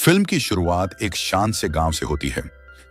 Film की शुरुआत एक शांत से गांव से होती है,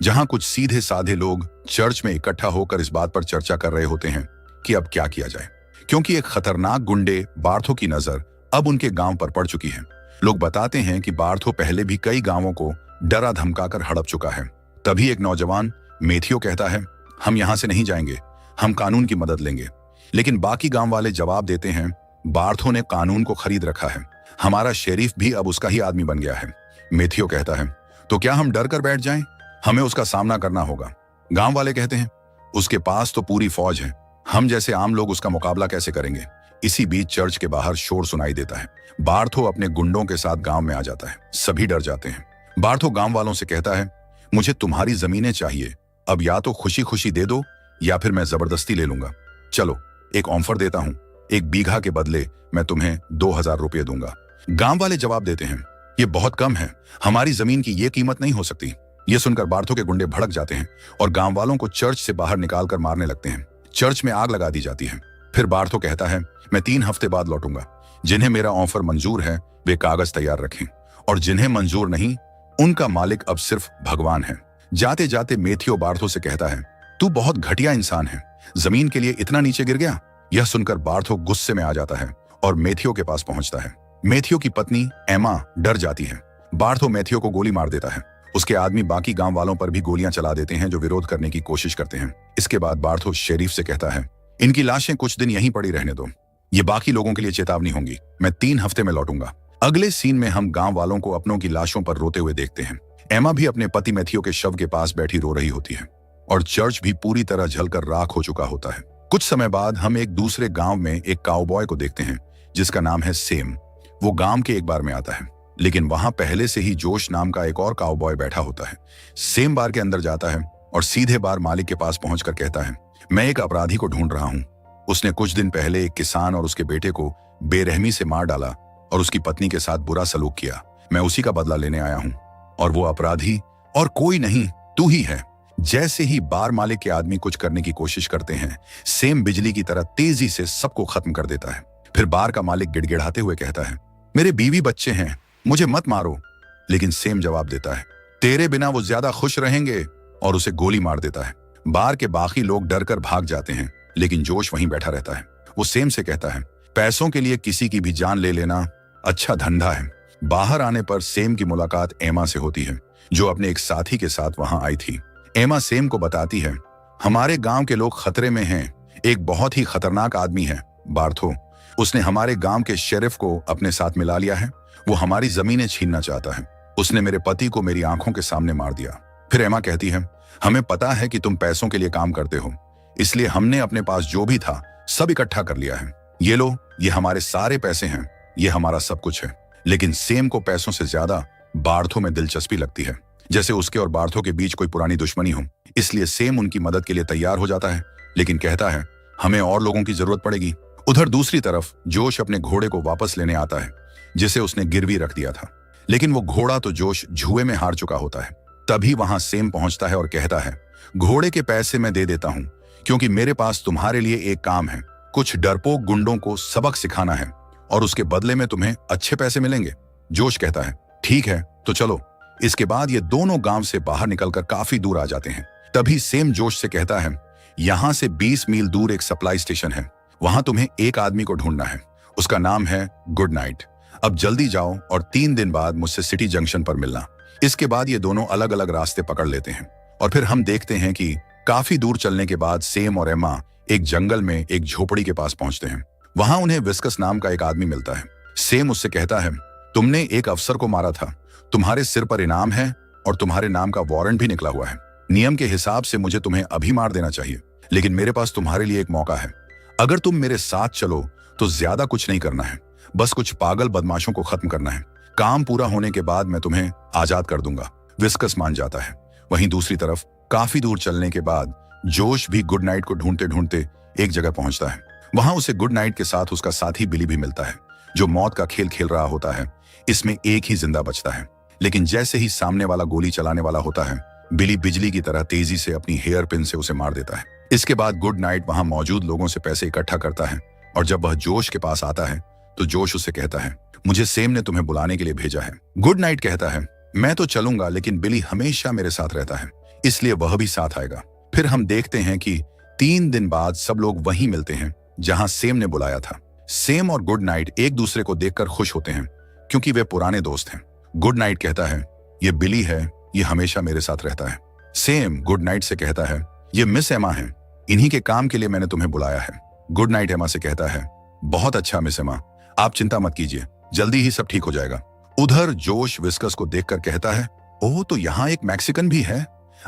जहां कुछ सीधे साधे लोग चर्च में इकट्ठा होकर इस बात पर चर्चा कर रहे होते हैं कि अब क्या किया जाए, क्योंकि एक खतरनाक गुंडे बार्थो की नजर अब उनके गांव पर पड़ चुकी है। लोग बताते हैं कि बार्थो पहले भी कई गांवों को डरा धमकाकर हड़प चुका है। तभी एक नौजवान मेथियो कहता है, हम यहां से नहीं जाएंगे, हम कानून की मदद लेंगे। लेकिन बाकी गांव वाले जवाब देते हैं, बार्थो ने कानून को खरीद रखा है, हमारा शेरीफ भी अब उसका ही आदमी बन गया है। मेथियो कहता है, तो क्या हम डर कर बैठ जाएं? हमें उसका सामना करना होगा। गांव वाले कहते हैं, उसके पास तो पूरी फौज है, हम जैसे आम लोग उसका मुकाबला कैसे करेंगे? इसी बीच चर्च के बाहर शोर सुनाई देता है। बार्थो अपने गुंडों के साथ गांव में आ जाता है। सभी डर जाते हैं। बार्थो गांव वालों से कहता है, मुझे तुम्हारी जमीनें चाहिए, अब या तो खुशी खुशी दे दो या फिर मैं जबरदस्ती ले लूंगा। चलो एक ऑफर देता हूं, 1 बीघा के बदले मैं तुम्हें 2000 रुपये दूंगा। गांव वाले जवाब देते हैं, ये बहुत कम है, हमारी जमीन की ये कीमत नहीं हो सकती। ये सुनकर बार्थो के गुंडे भड़क जाते हैं और गांव वालों को चर्च से बाहर निकालकर मारने लगते हैं। चर्च में आग लगा दी जाती है। फिर बार्थो कहता है, मैं 3 हफ्ते बाद लौटूंगा। जिन्हें मेरा ऑफर मंजूर है वे कागज तैयार रखें, और जिन्हें मंजूर नहीं उनका मालिक अब सिर्फ भगवान है। जाते जाते मेथियो बार्थो से कहता है, तू बहुत घटिया इंसान है, जमीन के लिए इतना नीचे गिर गया। यह सुनकर बार्थो गुस्से में आ जाता है और मेथियो के पास पहुंचता है। मेथियो की पत्नी एमा डर जाती है। बार्थो मेथियो को गोली मार देता है। उसके आदमी बाकी गांव वालों पर भी गोलियां चला देते हैं जो विरोध करने की कोशिश करते हैं। इसके बाद बार्थो शेरीफ से कहता है, इनकी लाशें कुछ दिन यहीं पड़ी रहने दो, ये बाकी लोगों के लिए चेतावनी होंगी। मैं 3 हफ्ते में लौटूंगा। अगले सीन में हम गांव वालों को अपनों की लाशों पर रोते हुए देखते हैं। एमा भी अपने पति मेथियो के शव के पास बैठी रो रही होती है और चर्च भी पूरी तरह जलकर राख हो चुका होता है। कुछ समय बाद हम एक दूसरे गांव में एक काउबॉय को देखते हैं जिसका नाम है सेम। वो गांव के एक बार में आता है, लेकिन वहां पहले से ही जोश नाम का एक और काउबॉय बैठा होता है। सेम बार के अंदर जाता है और सीधे बार मालिक के पास पहुंचकर कहता है, मैं एक अपराधी को ढूंढ रहा हूं। उसने कुछ दिन पहले एक किसान और उसके बेटे को बेरहमी से मार डाला और उसकी पत्नी के साथ बुरा सलूक किया। मैं उसी का बदला लेने आया हूं, और वो अपराधी और कोई नहीं, तू ही है। जैसे ही बार मालिक के आदमी कुछ करने की कोशिश करते हैं, सेम बिजली की तरह तेजी से सबको खत्म कर देता है। फिर बार का मालिक गिड़गिड़ाते हुए कहता है, मेरे बीवी बच्चे हैं, मुझे मत मारो। लेकिन सेम जवाब देता है, तेरे बिना वो ज्यादा खुश रहेंगे, और उसे गोली मार देता है। बार के बाकी लोग डर कर भाग जाते हैं, लेकिन जोश वहीं बैठा रहता है। वो सेम से कहता है, पैसों के लिए किसी की भी जान ले लेना अच्छा धंधा है। बाहर आने पर सेम की मुलाकात एमा से होती है, जो अपने एक साथी के साथ वहां आई थी। एमा सेम को बताती है, हमारे गांव के लोग खतरे में हैं, एक बहुत ही खतरनाक आदमी है बार्थो, उसने हमारे गांव के शेरिफ को अपने साथ मिला लिया है, वो हमारी जमीनें छीनना चाहता है, उसने मेरे पति को मेरी आंखों के सामने मार दिया। फिर एमा कहती है, हमें पता है कि तुम पैसों के लिए काम करते हो, इसलिए हमने अपने पास जो भी था सब इकट्ठा कर लिया है। ये लो, ये हमारे सारे पैसे हैं, ये हमारा सब कुछ है। लेकिन सेम को पैसों से ज्यादा बार्थो में दिलचस्पी लगती है, जैसे उसके और बार्थो के बीच कोई पुरानी दुश्मनी हो। इसलिए सेम उनकी मदद के लिए तैयार हो जाता है, लेकिन कहता है, हमें और लोगों की जरूरत पड़ेगी। उधर दूसरी तरफ जोश अपने घोड़े को वापस लेने आता है, जिसे उसने गिरवी रख दिया था। लेकिन वो घोड़ा तो जोश जुए में हार चुका होता है। तभी वहां सेम पहुंचता है और कहता है, घोड़े के पैसे मैं दे देता हूं, क्योंकि मेरे पास तुम्हारे लिए एक काम है, कुछ डरपोक गुंडों को सबक सिखाना है, और उसके बदले में तुम्हें अच्छे पैसे मिलेंगे। जोश कहता है, ठीक है तो चलो। इसके बाद ये दोनों गांव से बाहर निकलकर काफी दूर आ जाते हैं। तभी सेम जोश से कहता है, यहां से 20 मील दूर एक सप्लाई स्टेशन है, वहां तुम्हें एक आदमी को ढूंढना है, उसका नाम है गुड नाइट। अब जल्दी जाओ और 3 दिन बाद मुझसे सिटी जंक्शन पर मिलना। इसके बाद ये दोनों अलग अलग रास्ते पकड़ लेते हैं, और फिर हम देखते हैं कि काफी दूर चलने के बाद सेम और एमा एक जंगल में एक झोपड़ी के पास पहुंचते हैं। वहां उन्हें विस्कस नाम का एक आदमी मिलता है। सेम उससे कहता है, तुमने एक अफसर को मारा था, तुम्हारे सिर पर इनाम है और तुम्हारे नाम का वारंट भी निकला हुआ है। नियम के हिसाब से मुझे तुम्हें अभी मार देना चाहिए, लेकिन मेरे पास तुम्हारे लिए एक मौका है। अगर तुम मेरे साथ चलो तो ज्यादा कुछ नहीं करना है, बस कुछ पागल बदमाशों को खत्म करना है। काम पूरा होने के बाद मैं तुम्हें आजाद कर दूंगा। विस्कस मान जाता है। वहीं दूसरी तरफ काफी दूर चलने के बाद जोश भी गुड नाइट को ढूंढते ढूंढते एक जगह पहुंचता है। वहां उसे गुड नाइट के साथ उसका साथी बिली भी मिलता है, जो मौत का खेल खेल रहा होता है। इसमें एक ही जिंदा बचता है, लेकिन जैसे ही सामने वाला गोली चलाने वाला होता है, बिली बिजली की तरह तेजी से अपनी हेयर पिन से उसे मार देता है। इसके बाद गुड नाइट वहां मौजूद लोगों से पैसे इकट्ठा करता है, और जब वह जोश के पास आता है तो जोश उससे कहता है, मुझे सेम ने तुम्हें बुलाने के लिए भेजा है। गुड नाइट कहता है, मैं तो चलूंगा लेकिन बिली हमेशा मेरे साथ रहता है, इसलिए वह भी साथ आएगा। फिर हम देखते हैं कि 3 दिन बाद सब लोग वहीं मिलते हैं जहां सेम ने बुलाया था। सेम और गुड नाइट एक दूसरे को देखकर खुश होते हैं क्योंकि वे पुराने दोस्त हैं। गुड नाइट कहता है, ये बिली है, ये हमेशा मेरे साथ रहता है। सेम गुड नाइट से कहता है, ये मिस एमा है, इन्हीं के काम के लिए मैंने तुम्हें बुलाया है। गुड नाइट एमा से कहता है, बहुत अच्छा मिस एमा, आप चिंता मत कीजिए, जल्दी ही सब ठीक हो जाएगा। उधर जोश विस्कस को देखकर कहता है, ओह तो यहाँ एक मैक्सिकन भी है।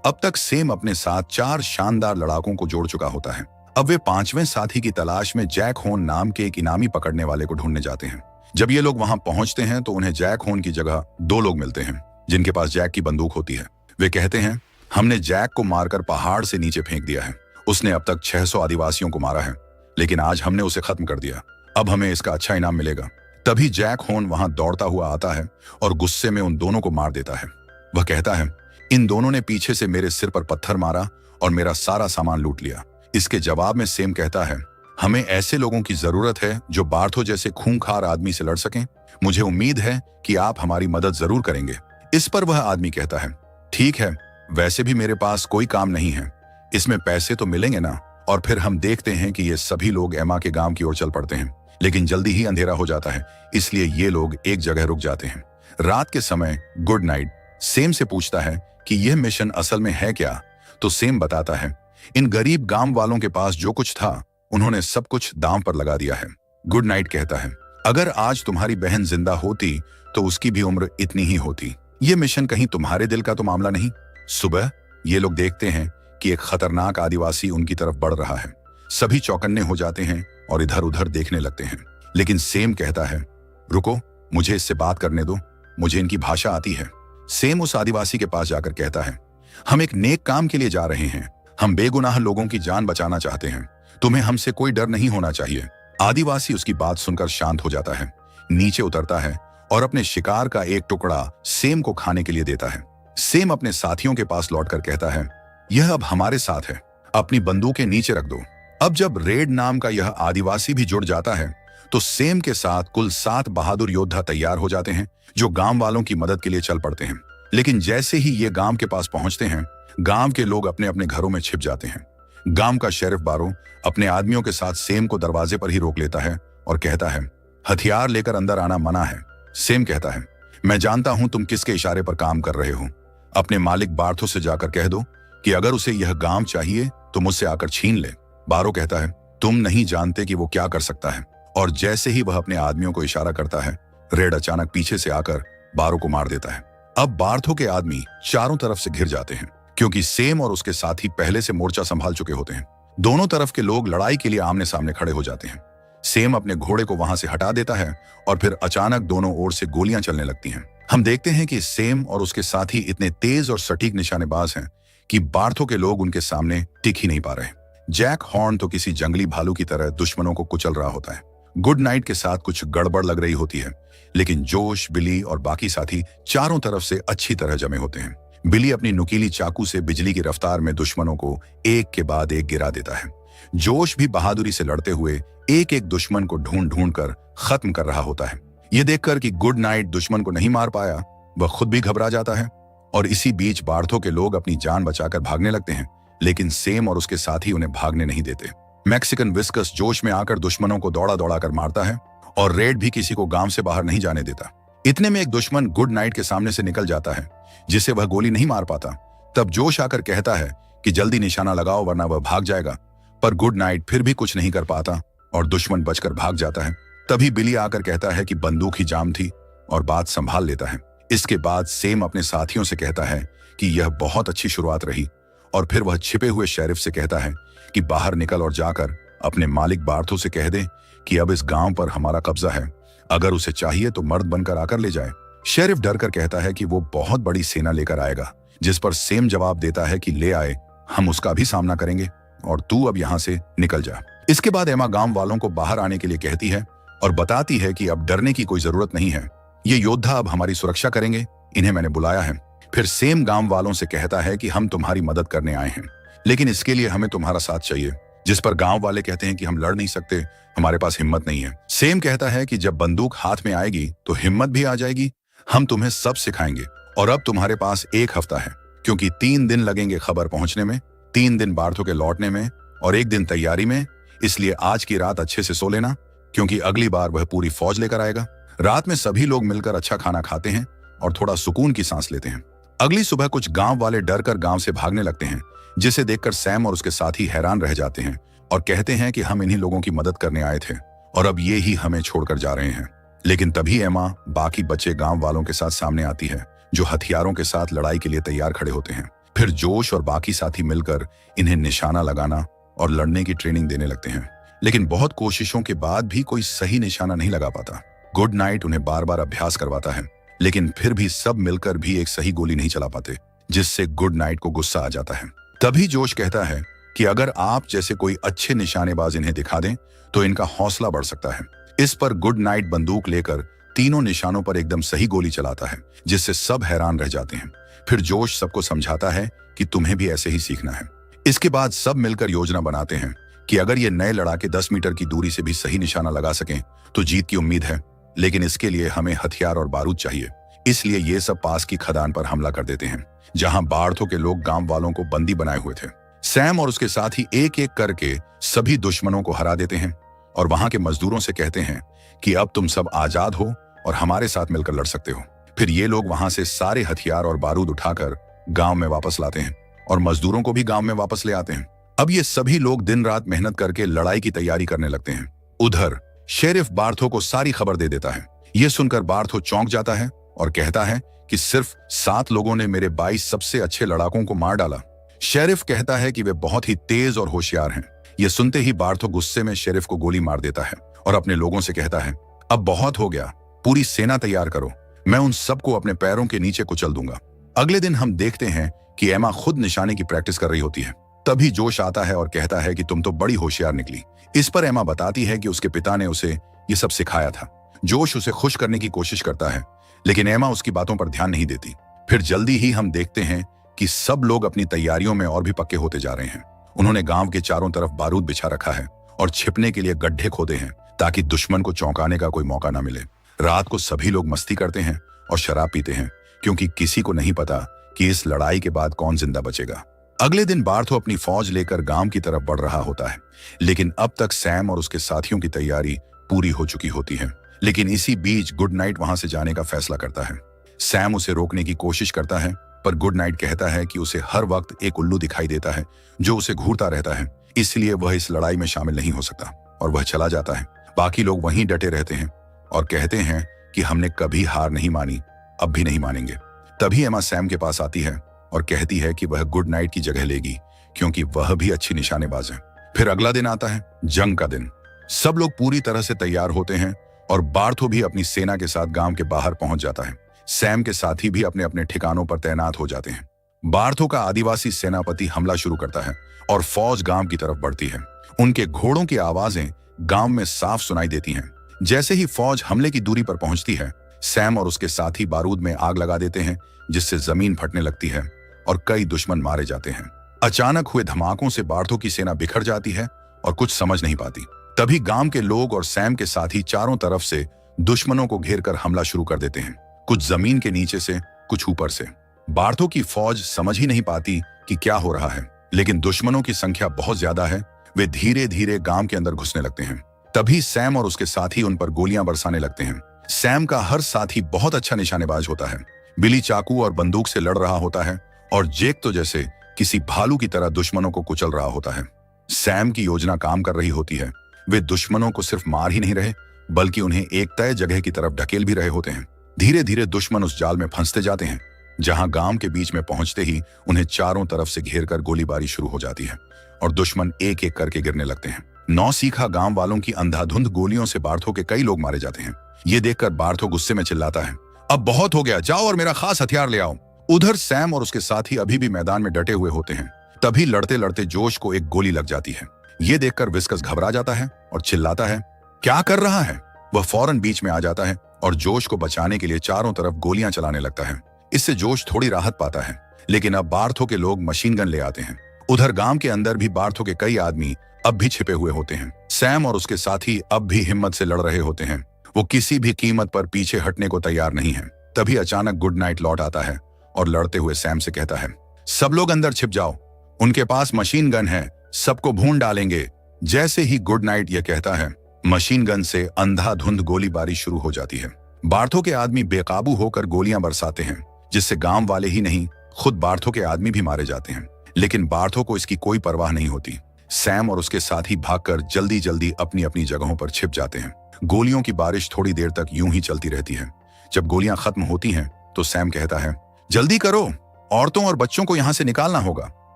अब तक सेम अपने साथ 4 शानदार लड़ाकों को जोड़ चुका होता है। अब वे 5वें साथी की तलाश में जैक होन नाम के एक इनामी पकड़ने वाले को ढूंढने जाते हैं। जब ये लोग वहां पहुंचते हैं तो उन्हें जैक होन की जगह 2 लोग मिलते हैं जिनके पास जैक की बंदूक होती है। वे कहते हैं, हमने जैक को मारकर पहाड़ से नीचे फेंक दिया है। उसने अब तक 600 आदिवासियों को मारा है, लेकिन आज हमने उसे खत्म कर दिया। अब हमें इसका अच्छा इनाम मिलेगा। तभी जैक होन वहां दौड़ता हुआ आता है और गुस्से में उन दोनों को मार देता है। वह कहता है, इन दोनों ने पीछे से मेरे सिर पर पत्थर मारा और मेरा सारा सामान लूट लिया। इसके जवाब में सेम कहता है, हमें ऐसे लोगों की जरूरत है जो बार्थो जैसे खूंखार आदमी से लड़ सकें। मुझे उम्मीद है कि आप हमारी मदद जरूर करेंगे। इस पर वह आदमी कहता है, ठीक है, वैसे भी मेरे पास कोई काम नहीं है, इसमें पैसे तो मिलेंगे ना। और फिर हम देखते हैं कि ये सभी लोग एमा के गांव की ओर चल पड़ते हैं, लेकिन जल्दी ही अंधेरा हो जाता है, इसलिए ये लोग एक जगह रुक जाते हैं। रात के समय गुड नाइट सेम से पूछता है कि यह मिशन असल में है क्या। तो सेम बताता है, इन गरीब गांव वालों के पास जो कुछ था उन्होंने सब कुछ दांव पर लगा दिया है। गुड नाइट कहता है, अगर आज तुम्हारी बहन जिंदा होती तो उसकी भी उम्र इतनी ही होती। ये मिशन कहीं तुम्हारे दिल का तो मामला नहीं। सुबह ये लोग देखते हैं कि एक खतरनाक आदिवासी उनकी तरफ बढ़ रहा है। सभी चौकन्ने हो जाते हैं और इधर उधर देखने लगते हैं, लेकिन सेम कहता है, रुको, मुझे इससे बात करने दो, मुझे इनकी भाषा आती है। सेम उस आदिवासी के पास जाकर कहता है, हम एक नेक काम के लिए जा रहे हैं, हम बेगुनाह लोगों की जान बचाना चाहते हैं, तुम्हें हमसे कोई डर नहीं होना चाहिए। आदिवासी उसकी बात सुनकर शांत हो जाता है, नीचे उतरता है और अपने शिकार का एक टुकड़ा सेम को खाने के लिए देता है। सेम अपने साथियों के पास लौटकर कहता है, यह अब हमारे साथ है, अपनी बंदूकें नीचे रख दो। अब जब रेड नाम का यह आदिवासी भी जुड़ जाता है तो सेम के साथ कुल 7 बहादुर योद्धा तैयार हो जाते हैं जो गांव वालों की मदद के लिए चल पड़ते हैं। लेकिन जैसे ही ये गांव के पास पहुंचते हैं, गांव के लोग अपने अपने घरों में छिप जाते हैं। गांव का शेरिफ बारो अपने आदमियों के साथ सेम को दरवाजे पर ही रोक लेता है और कहता है, हथियार लेकर अंदर आना मना है। सेम कहता है, मैं जानता हूं तुम किसके इशारे पर काम कर रहे हो। अपने मालिक बार्थो से जाकर कह दो कि अगर उसे यह गांव चाहिए तो मुझसे आकर छीन ले। बारो कहता है, तुम नहीं जानते कि वो क्या कर सकता है। और जैसे ही वह अपने आदमियों को इशारा करता है, रेड अचानक पीछे से आकर बारो को मार देता है। अब बार्थो के आदमी चारों तरफ से घिर जाते हैं क्योंकि सेम और उसके साथी पहले से मोर्चा संभाल चुके होते हैं। दोनों तरफ के लोग लड़ाई के लिए आमने सामने खड़े हो जाते हैं। सेम अपने घोड़े को वहां से हटा देता है और फिर अचानक दोनों ओर से गोलियां चलने लगती हैं। हम देखते हैं कि सेम और उसके साथी इतने तेज और सटीक निशानेबाज हैं कि बार्थो के लोग उनके सामने टिक ही नहीं पा रहे। जैक हॉर्न तो किसी जंगली भालू की तरह दुश्मनों को कुचल रहा होता है। गुड नाइट के साथ कुछ गड़बड़ लग रही होती है, लेकिन जोश, बिली और बाकी साथी चारों तरफ से अच्छी तरह जमे होते हैं। बिली अपनी नुकीली चाकू से बिजली की रफ्तार में दुश्मनों को एक के बाद एक गिरा देता है। जोश भी बहादुरी से लड़ते हुए एक एक दुश्मन को ढूंढ ढूंढ कर खत्म कर रहा होता है। ये देखकर कि गुड नाइट दुश्मन को नहीं मार पाया, वह खुद भी घबरा जाता है। और इसी बीच बार्थो के लोग अपनी जान बचाकर भागने लगते हैं, लेकिन सेम और उसके साथी उन्हें भागने नहीं देते। मैक्सिकन विस्कस जोश में आकर दुश्मनों को दौड़ा दौड़ा कर मारता है और रेड भी किसी को गांव से बाहर नहीं जाने देता। इतने में एक दुश्मन गुड नाइट के सामने से निकल जाता है जिसे वह गोली नहीं मार पाता। तब जोश आकर कहता है कि जल्दी निशाना लगाओ वरना वह भाग जाएगा, पर गुड नाइट फिर भी कुछ नहीं कर पाता और दुश्मन बचकर भाग जाता है। तभी बिली आकर कहता है कि बंदूक ही जाम थी और बात संभाल लेता है। इसके बाद सेम अपने साथियों से कहता है कि यह बहुत अच्छी शुरुआत रही और फिर वह छिपे हुए शेरिफ से कहता है कि बाहर निकल और जाकर अपने मालिक बार्थो से कह दे कि अब इस गांव पर हमारा कब्जा है, अगर उसे चाहिए तो मर्द बनकर आकर ले जाए। शेरिफ डरकर कहता है कि वो बहुत बड़ी सेना लेकर आएगा, जिस पर सेम जवाब देता है कि ले आए, हम उसका भी सामना करेंगे और तू अब यहाँ से निकल जा। इसके बाद एमा गांव वालों को बाहर आने के लिए कहती है और बताती है कि अब डरने की कोई जरूरत नहीं है, ये योद्धा अब हमारी सुरक्षा करेंगे, इन्हें मैंने बुलाया है। फिर सेम गांव वालों से कहता है कि हम तुम्हारी मदद करने आए हैं, लेकिन इसके लिए हमें तुम्हारा साथ चाहिए। जिस पर गांव वाले कहते हैं कि हम लड़ नहीं सकते, हमारे पास हिम्मत नहीं है। सेम कहता है कि जब बंदूक हाथ में आएगी तो हिम्मत भी आ जाएगी, हम तुम्हें सब सिखाएंगे और अब तुम्हारे पास 1 हफ्ता है, क्योंकि 3 दिन लगेंगे खबर पहुंचने में, 3 दिन बार्थो के लौटने में और 1 दिन तैयारी में। इसलिए आज की रात अच्छे से सो लेना, क्योंकि अगली बार वह पूरी फौज लेकर आएगा। रात में सभी लोग मिलकर अच्छा खाना खाते हैं और थोड़ा सुकून की सांस लेते हैं। अगली सुबह कुछ गांव वाले डर कर गांव से भागने लगते हैं, जिसे देखकर सैम और उसके साथी हैरान रह जाते हैं और कहते हैं कि हम इन्हीं लोगों की मदद करने आए थे और अब ये ही हमें छोड़कर जा रहे हैं। लेकिन तभी एमा बाकी बच्चे गांव वालों के साथ सामने आती है, जो हथियारों के साथ लड़ाई के लिए तैयार खड़े होते हैं। फिर जोश और बाकी साथी मिलकर इन्हें निशाना लगाना और लड़ने की ट्रेनिंग देने लगते हैं। लेकिन बहुत कोशिशों के बाद भी कोई सही निशाना नहीं लगा पाता। गुड नाइट उन्हें बार बार अभ्यास करवाता है, लेकिन फिर भी सब मिलकर भी एक सही गोली नहीं चला पाते, जिससे गुड नाइट को गुस्सा आ जाता है। तभी जोश कहता है कि अगर आप जैसे कोई अच्छे निशानेबाज इन्हें दिखा दें तो इनका हौसला बढ़ सकता है। इस पर गुड नाइट बंदूक लेकर तीनों निशानों पर एकदम सही गोली चलाता है, जिससे सब हैरान रह जाते हैं। फिर जोश सबको समझाता है कि तुम्हें भी ऐसे ही सीखना है। इसके बाद सब मिलकर योजना बनाते हैं कि अगर ये नए लड़ाके 10 मीटर की दूरी से भी सही निशाना लगा सकें तो जीत की उम्मीद है, लेकिन इसके लिए हमें हथियार और बारूद चाहिए। इसलिए ये सब पास की खदान पर हमला कर देते हैं, जहां बार्थो के लोग गांव वालों को बंदी बनाए हुए थे। सैम और उसके साथी एक एक करके सभी दुश्मनों को हरा देते हैं और वहां के मजदूरों से कहते हैं कि अब तुम सब आजाद हो और हमारे साथ मिलकर लड़ सकते हो। फिर ये लोग वहां से सारे हथियार और बारूद उठाकर गांव में वापस लाते हैं और मजदूरों को भी गांव में वापस ले आते हैं। अब ये सभी लोग दिन रात मेहनत करके लड़ाई की तैयारी करने लगते हैं। उधर शेरिफ बार्थो को सारी खबर दे देता है। ये सुनकर बार्थो चौंक जाता है और कहता है कि सिर्फ 7 लोगों ने मेरे 22 सबसे अच्छे लड़ाकों को मार डाला। शेरिफ कहता है कि वे बहुत ही तेज और होशियार हैं। ये सुनते ही बार्थो गुस्से में शेरिफ को गोली मार देता है और अपने लोगों से कहता है, अब बहुत हो गया, पूरी सेना तैयार करो, मैं उन सबको अपने पैरों के नीचे कुचल दूंगा। अगले दिन हम देखते हैं कि एमा खुद निशाने की प्रैक्टिस कर रही होती है। तभी जोश आता है और कहता है कि तुम तो बड़ी होशियार निकली। इस पर एमा बताती है कि उसके पिता ने उसे ये सब सिखाया था। जोश उसे खुश करने की कोशिश करता है, लेकिन एमा उसकी बातों पर ध्यान नहीं देती। फिर जल्दी ही हम देखते हैं कि सब लोग अपनी तैयारियों में और भी पक्के होते जा रहे हैं। उन्होंने गांव के चारों तरफ बारूद बिछा रखा है और छिपने के लिए गड्ढे खोदे हैं, ताकि दुश्मन को चौंकाने का कोई मौका ना मिले। रात को सभी लोग मस्ती करते हैं और शराब पीते हैं, क्योंकि किसी को नहीं पता कि इस लड़ाई के बाद कौन जिंदा बचेगा। अगले दिन बार्थो अपनी फौज लेकर गांव की तरफ बढ़ रहा होता है, लेकिन अब तक सैम और उसके साथियों की तैयारी पूरी हो चुकी होती है। लेकिन इसी बीच गुड नाइट वहां से जाने का फैसला करता है। सैम उसे रोकने की कोशिश करता है, पर गुड नाइट कहता है कि उसे हर वक्त एक उल्लू दिखाई देता है जो उसे घूरता रहता है, इसलिए वह इस लड़ाई में शामिल नहीं हो सकता और वह चला जाता है। बाकी लोग वहीं डटे रहते हैं और कहते हैं कि हमने कभी हार नहीं मानी, अब भी नहीं मानेंगे। तभी एमा सैम के पास आती है और कहती है कि वह गुड नाइट की जगह लेगी, क्योंकि वह भी अच्छी निशानेबाज है। फिर अगला दिन आता है, जंग का दिन। सब लोग पूरी तरह से तैयार होते हैं और बार्थो भी अपनी सेना के साथ गांव के बाहर पहुंच जाता है। सैम के साथी भी अपने अपने ठिकानों पर तैनात हो जाते हैं। बार्थो का आदिवासी सेनापति हमला शुरू करता है और फौज गांव की तरफ बढ़ती है। उनके घोड़ों की आवाजें गांव में साफ सुनाई देती हैं। जैसे ही फौज हमले की दूरी पर पहुंचती है, सैम और उसके साथी बारूद में आग लगा देते हैं, जिससे जमीन फटने लगती है और कई दुश्मन मारे जाते हैं। अचानक हुए धमाकों से बार्थो की सेना बिखर जाती है और कुछ समझ नहीं पाती। तभी गांव के लोग और सैम के साथी चारों तरफ से दुश्मनों को घेरकर हमला शुरू कर देते हैं, कुछ जमीन के नीचे से, कुछ ऊपर से। बार्थो की फौज समझ ही नहीं पाती कि क्या हो रहा है, लेकिन दुश्मनों की संख्या बहुत ज्यादा है। वे धीरे धीरे गांव के अंदर घुसने लगते हैं। तभी सैम और उसके साथी उन पर गोलियां बरसाने लगते हैं। सैम का हर साथी बहुत अच्छा निशानेबाज होता है। बिली चाकू और बंदूक से लड़ रहा होता है और जेक तो जैसे किसी भालू की तरह दुश्मनों को कुचल रहा होता है। सैम की योजना काम कर रही होती है। वे दुश्मनों को सिर्फ मार ही नहीं रहे, बल्कि उन्हें एक तय जगह की तरफ ढकेल भी रहे होते हैं। धीरे धीरे दुश्मन उस जाल में फंसते जाते हैं, जहां गांव के बीच में पहुंचते ही उन्हें चारों तरफ से घेरकर गोलीबारी शुरू हो जाती है और दुश्मन एक एक करके गिरने लगते हैं। नौसीखा गांव वालों की अंधाधुंध गोलियों से बार्थो के कई लोग मारे जाते हैं। ये देखकर बार्थो गुस्से में चिल्लाता है, अब बहुत हो गया, जाओ और मेरा खास हथियार ले आओ। उधर सैम और उसके साथी अभी भी मैदान में डटे हुए होते हैं। तभी लड़ते लड़ते जोश को एक गोली लग जाती है। ये देखकर विस्कस घबरा जाता है और चिल्लाता है, क्या कर रहा है? वह फौरन बीच में आ जाता है और जोश को बचाने के लिए चारों तरफ गोलियां चलाने लगता है। इससे जोश थोड़ी राहत पाता है, लेकिन अब बार्थो के लोग मशीन गन ले आते हैं। उधर गांव के अंदर भी बार्थो के कई आदमी अब भी छिपे हुए होते हैं। सैम और उसके साथी अब भी हिम्मत से लड़ रहे होते हैं। वो किसी भी कीमत पर पीछे हटने को तैयार नहीं है। तभी अचानक गुड नाइट लौट आता है और लड़ते हुए सैम से कहता है, सब लोग अंदर छिप जाओ, उनके पास मशीन गन है, सबको भून डालेंगे। जैसे ही गुड नाइट यह कहता है, मशीन गन से अंधाधुंध गोलीबारी शुरू हो जाती है। बार्थो के आदमी बेकाबू होकर गोलियां बरसाते हैं, जिससे गांव वाले ही नहीं, खुद बार्थो के आदमी भी मारे जाते हैं। लेकिन बार्थो को इसकी कोई परवाह नहीं होती। सैम और उसके साथी भागकर जल्दी जल्दी अपनी अपनी जगहों पर छिप जाते हैं। गोलियों की बारिश थोड़ी देर तक यूं ही चलती रहती है। जब गोलियां खत्म होती हैं तो सैम कहता है, जल्दी करो, औरतों और बच्चों को यहां से निकालना होगा।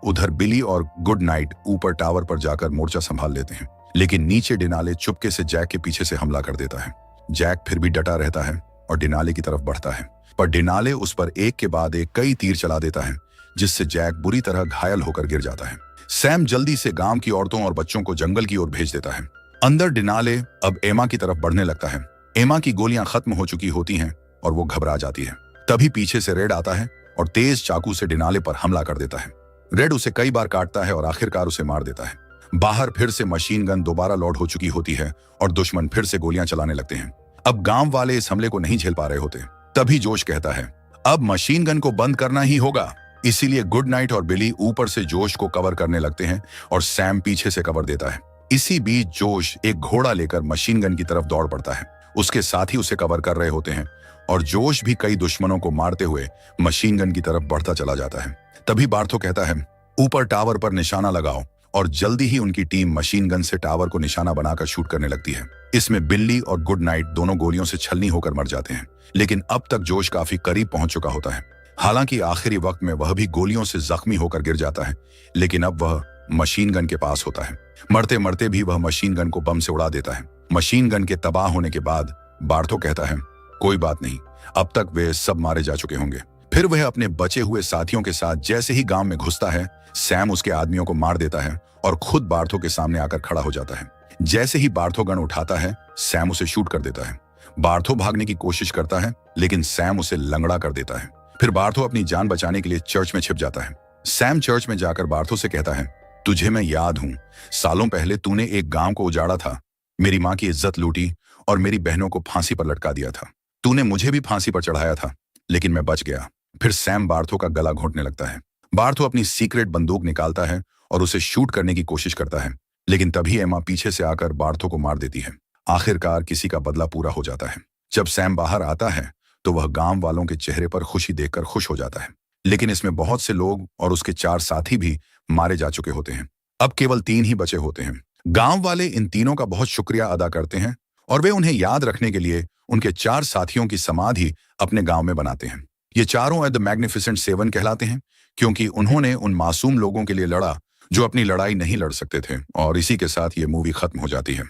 उधर बिली और गुड नाइट ऊपर टावर पर जाकर मोर्चा संभाल लेते हैं, लेकिन नीचे डिनाले चुपके से जैक के पीछे से हमला कर देता है। जैक फिर भी डटा रहता है और डिनाले की तरफ बढ़ता है, पर डिनाले उस पर एक के बाद एक कई तीर चला देता है, जिससे जैक बुरी तरह घायल होकर गिर जाता है। सैम जल्दी से गांव की औरतों और बच्चों को जंगल की ओर भेज देता है। अंदर डिनाले अब एमा की तरफ बढ़ने लगता है। एमा की गोलियां खत्म हो चुकी होती हैं और वो घबरा जाती है। तभी पीछे से रेड आता है और तेज चाकू से डिनाले पर हमला कर देता है। रेड उसे कई बार काटता है और आखिरकार उसे मार देता है। बाहर फिर से मशीन गन दोबारा लोड हो चुकी होती है और दुश्मन फिर से गोलियां चलाने लगते हैं। अब गांव वाले इस हमले को नहीं झेल पा रहे होते। तभी जोश कहता है, अब मशीन गन को बंद करना ही होगा। इसीलिए गुड नाइट और बिली ऊपर से जोश को कवर करने लगते हैं और सैम पीछे से कवर देता है। इसी बीच जोश एक घोड़ा लेकर मशीन गन की तरफ दौड़ पड़ता है। उसके साथी उसे कवर कर रहे होते हैं और जोश भी कई दुश्मनों को मारते हुए मशीन गन की तरफ बढ़ता चला जाता है। तभी बार्थो कहता है, ऊपर टावर पर निशाना लगाओ, और जल्दी ही उनकी टीम मशीन गन से टावर को निशाना बनाकर शूट करने लगती है। इसमें बिल्ली और गुड नाइट दोनों गोलियों से छलनी होकर मर जाते हैं, लेकिन अब तक जोश काफी करीब पहुंच चुका होता है। हालांकि आखिरी वक्त में वह भी गोलियों से जख्मी होकर गिर जाता है, लेकिन अब वह मशीन गन के पास होता है। मरते मरते भी वह मशीन गन को बम से उड़ा देता है। मशीन गन के तबाह होने के बाद बार्थो कहता है, कोई बात नहीं, अब तक वे सब मारे जा चुके होंगे। फिर वह अपने बचे हुए साथियों के साथ जैसे ही गांव में घुसता है, सैम उसके आदमियों को मार देता है और खुद बार्थो के सामने आकर खड़ा हो जाता है। जैसे ही बार्थो गन उठाता है, सैम उसे शूट कर देता है। बार्थो भागने की कोशिश करता है, लेकिन सैम उसे लंगड़ा कर देता है। फिर बार्थो अपनी जान बचाने के लिए चर्च में छिप जाता है। सैम चर्च में जाकर बार्थो से कहता है, तुझे मैं याद हूं, सालों पहले तूने एक गांव को उजाड़ा था, मेरी माँ की इज्जत लूटी और मेरी बहनों को फांसी पर लटका दिया था। तूने मुझे भी फांसी पर चढ़ाया था, लेकिन मैं बच गया। फिर सैम बार्थो का गला घोंटने लगता है। बार्थो अपनी सीक्रेट बंदूक निकालता है और उसे शूट करने की कोशिश करता है, लेकिन तभी एमा पीछे से आकर बार्थो को मार देती है। आखिरकार किसी का बदला पूरा हो जाता है। जब सैम बाहर आता है तो वह गांव वालों के चेहरे पर खुशी देखकर खुश हो जाता है, लेकिन इसमें बहुत से लोग और उसके 4 साथी भी मारे जा चुके होते हैं। अब केवल 3 ही बचे होते हैं। गांव वाले इन तीनों का बहुत शुक्रिया अदा करते हैं और वे उन्हें याद रखने के लिए उनके 4 साथियों की समाधि अपने गांव में बनाते हैं। ये चारों द मैग्निफिसेंट 7 कहलाते हैं, क्योंकि उन्होंने उन मासूम लोगों के लिए लड़ा जो अपनी लड़ाई नहीं लड़ सकते थे। और इसी के साथ ये मूवी खत्म हो जाती है।